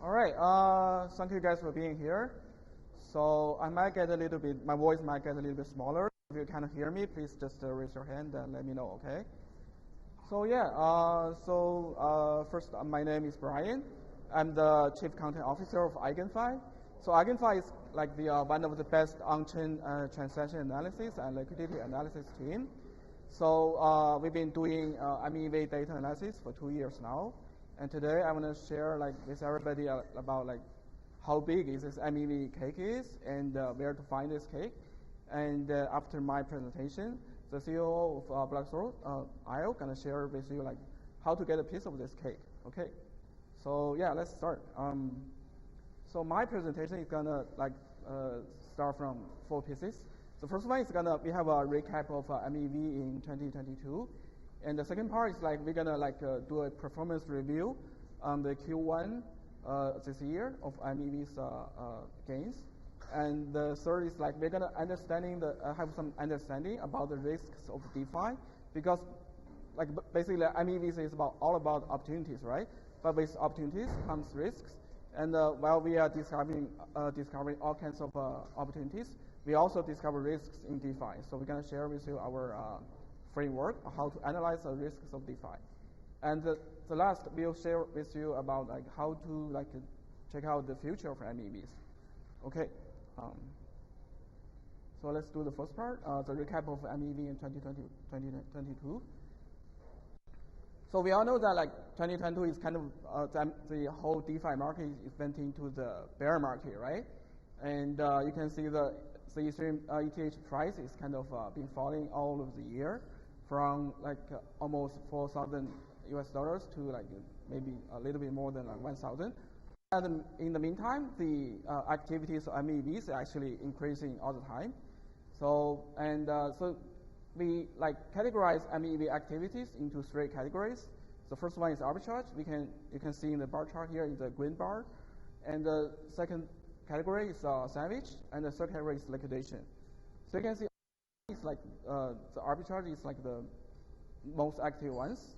All right. Thank you guys for being here. So I might get a little bit, my voice might get a little bit smaller. If you cannot hear me, please just raise your hand and let me know, okay? So yeah, first, my name is Bryan. I'm the Chief Content Officer of EigenPhi. So EigenPhi is like the one of the best on-chain transaction analysis and liquidity analysis team. So we've been doing MEV data analysis for 2 years now. And today I want to share with everybody about how big is this MEV cake is and where to find this cake. And after my presentation, the CEO of BlackRock, IO, gonna share with you how to get a piece of this cake. Okay, so yeah, let's start. So my presentation is gonna start from 4 pieces. The first one is we have a recap of MEV in 2022. And the second part is we're gonna do a performance review on the Q1 this year of MEV's gains. And the third is we're gonna have some understanding about the risks of DeFi, because basically MEVs is all about opportunities, right? But with opportunities comes risks. And while we are discovering all kinds of opportunities, we also discover risks in DeFi. So we're gonna share with you our framework on how to analyze the risks of DeFi. And the last, we'll share with you about how to check out the future of MEVs. Okay, so let's do the first part, the recap of MEV in 2022. So we all know that 2022 is kind of the whole DeFi market is went into the bear market, right? And you can see the Ethereum ETH price is kind of been falling all of the year, from almost $4,000 US to maybe a little bit more than 1,000. And in the meantime, the activities of MEVs are actually increasing all the time. So so we categorize MEV activities into 3 categories. The first one is arbitrage. You can see in the bar chart here in the green bar, and the second category is sandwich, and the third category is liquidation. So you can see it's the arbitrage is the most active ones.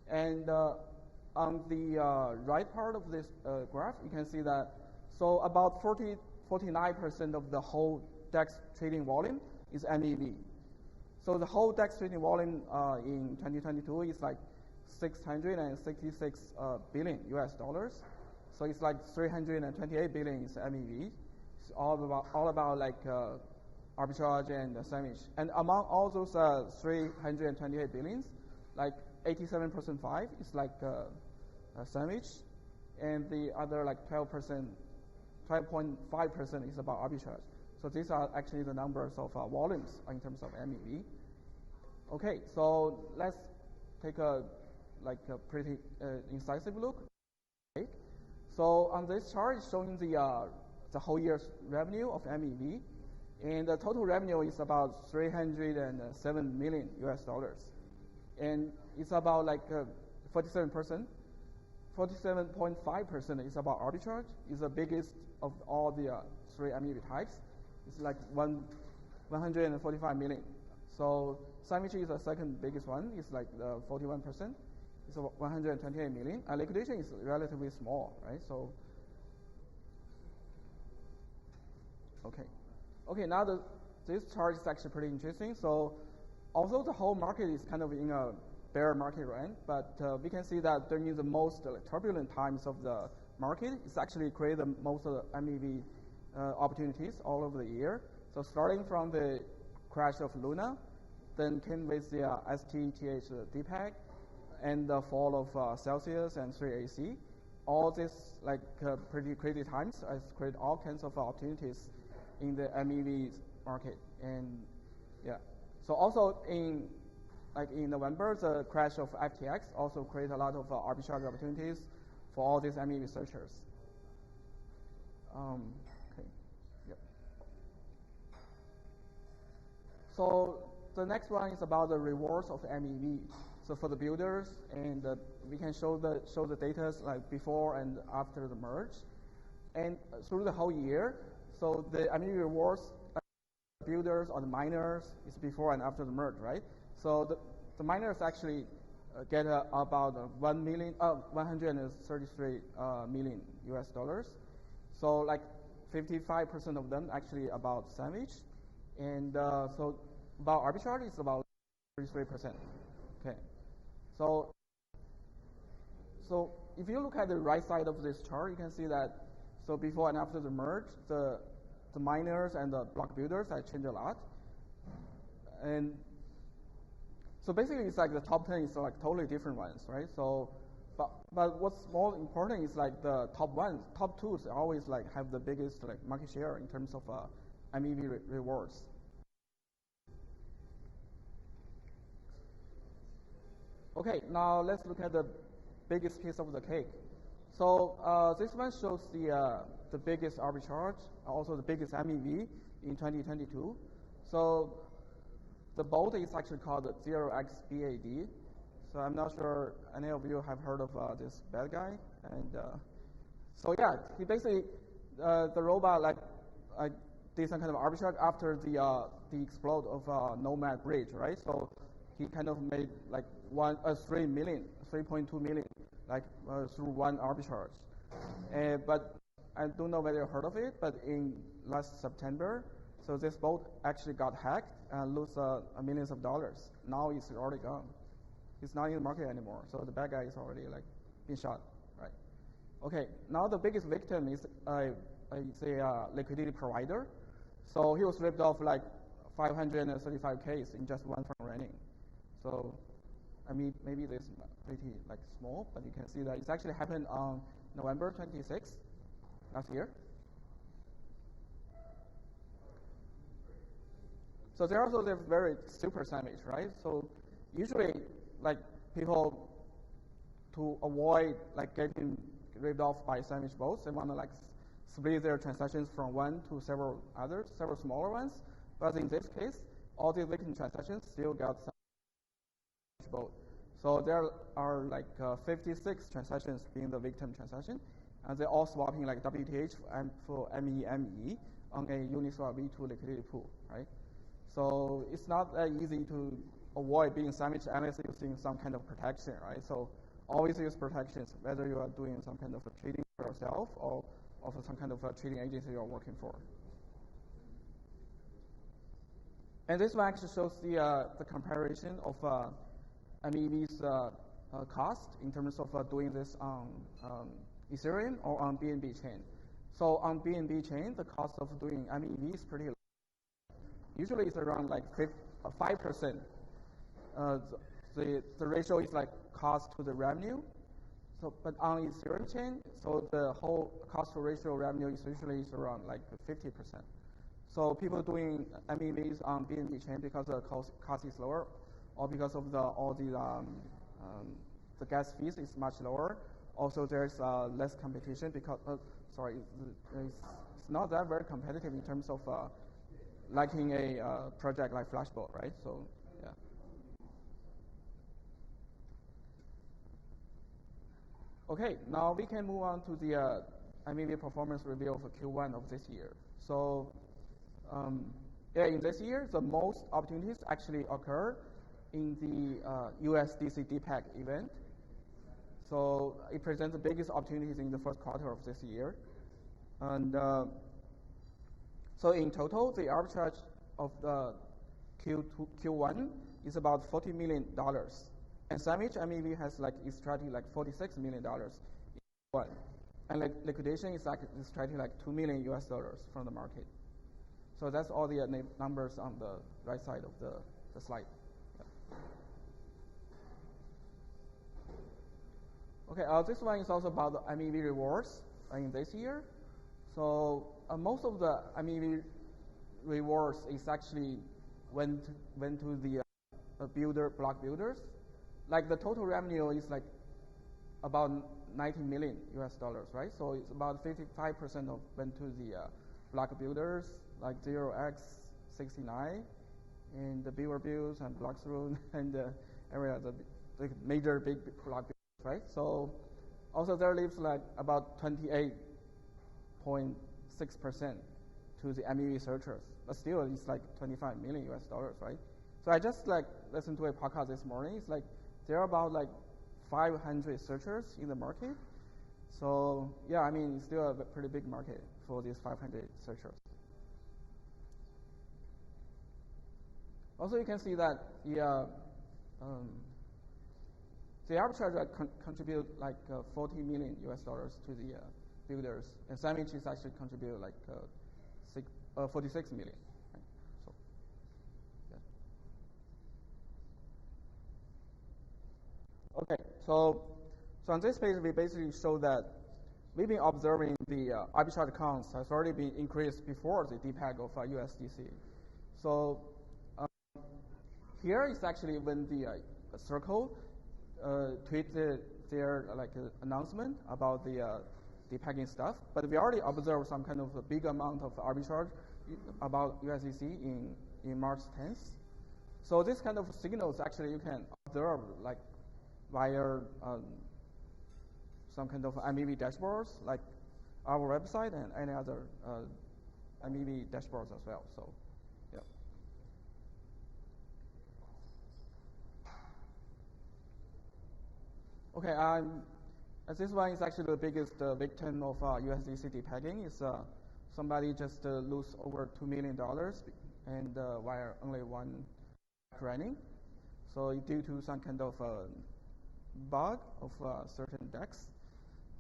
And on the right part of this graph, you can see that about 49% of the whole DEX trading volume is MEV. So the whole DEX trading volume in 2022 is $666 billion US. So it's 328 billion is MEV. It's all about arbitrage and sandwich. And among all those 328 billions, 87% is sandwich, and the other 12.5% is about arbitrage. So these are actually the numbers of volumes in terms of MEV. Okay, so let's take a pretty incisive look. Okay. So on this chart, it's showing the whole year's revenue of MEV, and the total revenue is about $307 million US. And it's about 47%. 47.5% is about arbitrage. It's the biggest of all the 3 MEV types. It's 145 million. So sandwich is the second biggest one. It's 41%. It's 128 million. And liquidation is relatively small, right? So okay. Now this chart is actually pretty interesting. So although the whole market is kind of in a bear market, right? But we can see that during the most turbulent times of the market, it's actually created the most of the MEV opportunities all over the year. So starting from the crash of Luna, then came with the STTH DPEG, and the fall of Celsius and 3AC. All this pretty crazy times has created all kinds of opportunities in the MEV market. And yeah, so also in November, the crash of FTX also created a lot of arbitrage opportunities for all these MEV researchers. Okay, yep. So the next one is about the rewards of MEV. So for the builders, and we can show the data before and after the merge, and through the whole year. So the MEV rewards builders or the miners is before and after the merge, right? So the miners actually get about 133 million US dollars. So like 55% of them actually about sandwich, and so about arbitrage is about 33%. Okay, so if you look at the right side of this chart, you can see that so before and after the merge, the miners and the block builders have changed a lot, and so basically it's like the top 10 is like totally different ones, right? So but what's more important is like the top two always like have the biggest like market share in terms of MEV rewards. Okay, now let's look at the biggest piece of the cake. So this one shows the biggest arbitrage, also the biggest MEV in 2022. So the bolt is actually called the 0xBAD. So I'm not sure any of you have heard of this bad guy. And so yeah, he basically the robot like did some kind of arbitrage after the explode of Nomad Bridge, right? So he kind of made like 3.2 million like through one arbitrage. But I don't know whether you heard of it, but in last September, so this boat actually got hacked and lost millions of dollars. Now it's already gone. It's not in the market anymore. So the bad guy is already like been shot, right? Okay, now the biggest victim is a liquidity provider. So he was ripped off like 535K in just one fund running. So I mean, maybe this is pretty like small, but you can see that it's actually happened on November 26th last year. So there also the very super sandwich, right? So usually, like people to avoid like getting ripped off by sandwich boats, they want to like split their transactions from one to several smaller ones. But in this case, all the victim transactions still got sandwich boat. So there are like 56 transactions being the victim transaction, and they're all swapping like WTH for MEME on a Uniswap V2 liquidity pool, right? So it's not that easy to avoid being sandwiched unless you're using some kind of protection, right? So always use protections, whether you are doing some kind of trading for yourself or for some kind of trading agency you're working for. And this one actually shows the comparison of MEV's cost in terms of doing this on Ethereum or on BNB chain. So on BNB chain, the cost of doing MEV is pretty low. Usually it's around like 5%. The ratio is like cost to the revenue. So, but on Ethereum chain, so the whole cost to ratio revenue is usually around like 50%. So people doing MEVs on BNB chain because the cost is lower, or because of the gas fees is much lower. Also, there's less competition because it's not that very competitive in terms of liking a project like Flashbot, right? So yeah. Okay, now we can move on to the MEV performance review for Q1 of this year. So in this year, the most opportunities actually occur in the USDC DPEG event. So it presents the biggest opportunities in the first quarter of this year. And so in total, the arbitrage of the Q1 is about $40 million. And sandwich MEV has like extracted like $46 million in Q1. And like liquidation is like extracting like $2 million US from the market. So that's all the numbers on the right side of the slide. Okay, this one is also about the MEV rewards in this year. So most of the MEV rewards is actually went to the block builders. Like the total revenue is like about $90 million US, right? So it's about 55% of went to the block builders like 0x69 and the Beaver Builds and Bloxroom and the major big block builders, right? So also there leaves like about 28.6% to the MEV searchers, but still it's like $25 million US, right? So I just like listened to a podcast this morning. It's like there are about like 500 searchers in the market. So yeah, I mean, it's still a pretty big market for these 500 searchers. Also, you can see that the arbitrator contribute like $40 million to the builders, and sandwiches actually contribute like 46 million. Right? So, yeah. Okay, so on this page we basically show that we've been observing the arbitrage counts has already been increased before the DPEG of USDC. So here is actually when the Circle tweeted their announcement about the depegging stuff, but we already observed some kind of a big amount of arbitrage about USDC in March 10th. So this kind of signals actually you can observe like via some kind of MEV dashboards like our website and any other MEV dashboards as well. So yeah. Okay, this one is actually the biggest victim of USDC depegging. Is somebody just lose over $2 million and while only one running. So due to some kind of bug of certain DEX.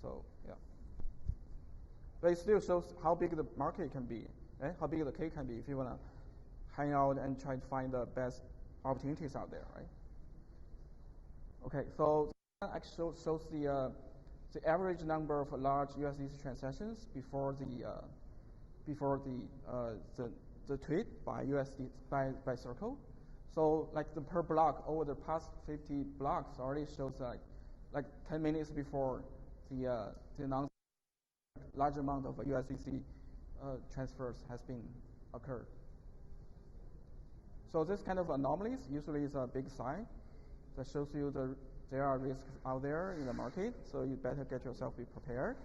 So yeah, but it still shows how big the market can be, right? How big the cake can be if you wanna hang out and try to find the best opportunities out there, right? Okay, so that actually shows the average number of large USDC transactions before the tweet by by Circle. So like the per block over the past 50 blocks already shows like 10 minutes before the announcement, large amount of USDC transfers has been occurred. So this kind of anomalies usually is a big sign that shows you there are risks out there in the market. So you better get yourself be prepared,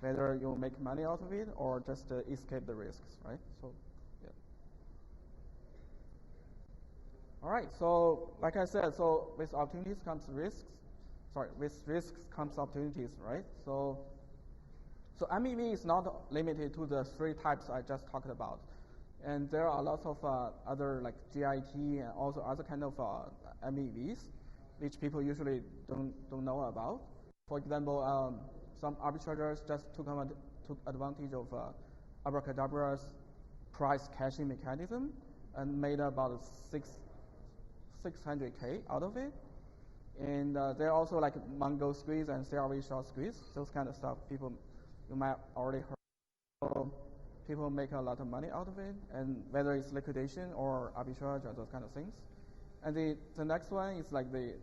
whether you'll make money out of it or just escape the risks, right? So. All right, so like I said, so with opportunities comes risks. Sorry, with risks comes opportunities, right? So MEV is not limited to the 3 types I just talked about. And there are lots of other like GIT and also other kind of MEVs, which people usually don't know about. For example, some arbitrators just took advantage of Abracadabra's price caching mechanism and made about 600K out of it. And there are also like Mongo squeeze and CRV short squeeze, those kind of stuff you might already heard. So people make a lot of money out of it, and whether it's liquidation or arbitrage or those kind of things. And the next one is like the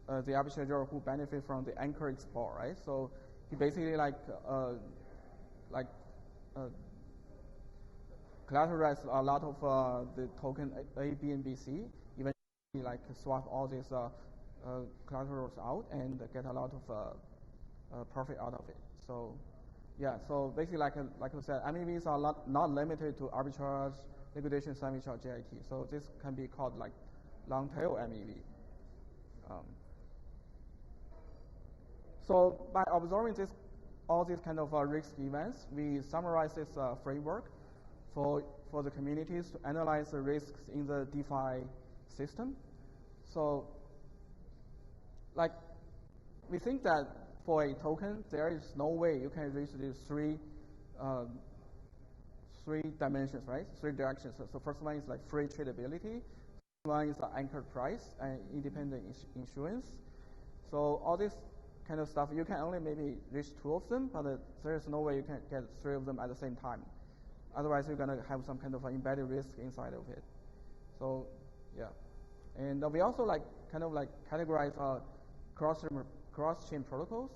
arbitrator who benefit from the anchor export, right? So he basically collateralize a lot of the token A, B, and B, C, even like swap all these collaterals out and get a lot of profit out of it. So yeah, so basically like I said, MEVs are not limited to arbitrage, liquidation, sandwich, or GIT. So this can be called like long tail MEV. So by observing all these kind of risk events, we summarize this framework for the communities to analyze the risks in the DeFi system. So like we think that for a token, there is no way you can reach these three dimensions, right? 3 directions. So first one is like free tradability. One is the anchored price and independent issuance. So all this kind of stuff, you can only maybe reach 2 of them, but there is no way you can get 3 of them at the same time. Otherwise, you're gonna have some kind of embedded risk inside of it. So yeah, and we also categorize cross-chain protocols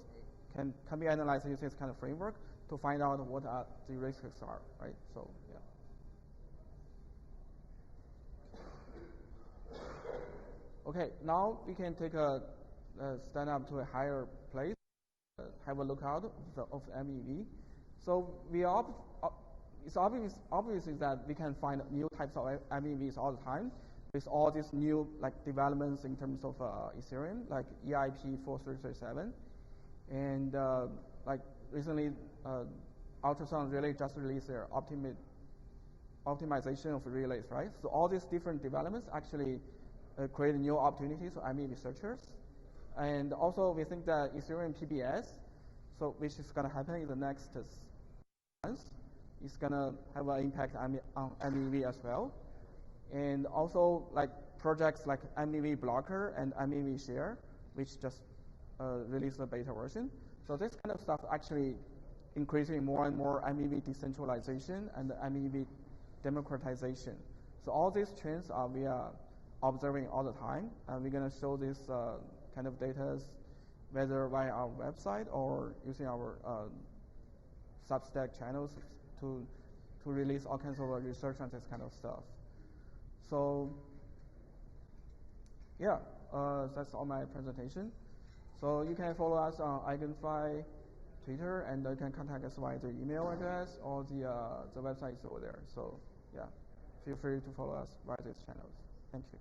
can be analyzed using this kind of framework to find out what the risks are, right? So yeah. Okay, now we can take a stand up to a higher place, have a look out of MEV. So it's obvious that we can find new types of MEVs all the time. with all these new developments in terms of Ethereum, like EIP 4337, and recently, Ultrasound really just released their optimization of relays, right? So all these different developments actually create new opportunities for MEV researchers. And also, we think that Ethereum PBS, which is going to happen in the next months, is going to have an impact on MEV as well. And also, projects like MEV Blocker and MEV Share, which just released the beta version. So this kind of stuff actually increasing more and more MEV decentralization and MEV democratization. So all these trends we are observing all the time, and we're going to show this kind of data whether via our website or using our Substack channels to release all kinds of research on this kind of stuff. So yeah, that's all my presentation. So you can follow us on EigenPhi Twitter, and you can contact us via the email address or the website is over there. So yeah, feel free to follow us via these channels. Thank you.